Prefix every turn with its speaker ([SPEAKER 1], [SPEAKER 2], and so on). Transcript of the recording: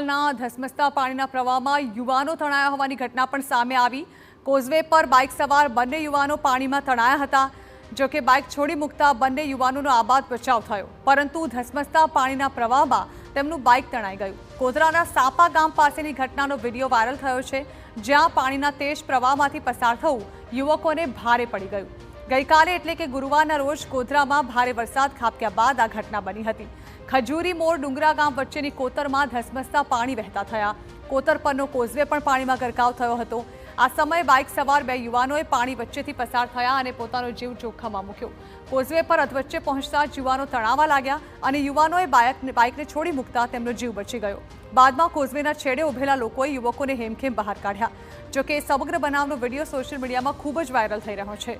[SPEAKER 1] બોટાદના ધસમસતા પાણીના પ્રવાહમાં યુવાનો તણાયા હોવાની ઘટના પણ સામે આવી। કોઝવે પર બાઇક સવાર બંને યુવાનો પાણીમાં તણાયા હતા। જો કે બાઇક છોડી મૂકતા બંને યુવાનોનો આબાદ બચાવ થયો, પરંતુ ધસમસતા પાણીના પ્રવાહમાં તેમનું બાઇક તણાઈ ગયું। ગોધરાના સાપા ગામ પાસેની ઘટનાનો વિડીયો વાયરલ થયો છે, જ્યાં પાણીના તેજ પ્રવાહમાંથી પસાર થવું યુવકોને ભારે પડી ગયું। ગઈકાલે એટલે કે ગુરુવારના રોજ ગોધરામાં ભારે વરસાદ ખાબક્યા બાદ આ ઘટના બની હતી। ખજૂરી મોર ડુંગરા ગામ વચ્ચેની કોતરમાં ધસમસતા પાણી વહેતા થયા। કોતર પરનો કોઝવે પણ પાણીમાં ગરકાવ થયો હતો। આ સમયે બાઇક સવાર બે યુવાનોએ પાણી વચ્ચેથી પસાર થયા અને પોતાનો જીવ જોખમમાં મૂક્યો। કોઝવે પર અધવચ્ચે પહોંચતા જ યુવાનો તણાવા લાગ્યા અને યુવાનોએ બાઇકને છોડી મૂકતા તેમનો જીવ બચી ગયો। બાદમાં કોઝવેના છેડે ઉભેલા લોકોએ યુવકોને હેમખેમ બહાર કાઢ્યા। જો કે સમગ્ર બનાવનો વિડીયો સોશિયલ મીડિયામાં ખૂબ જ વાયરલ થઈ રહ્યો છે।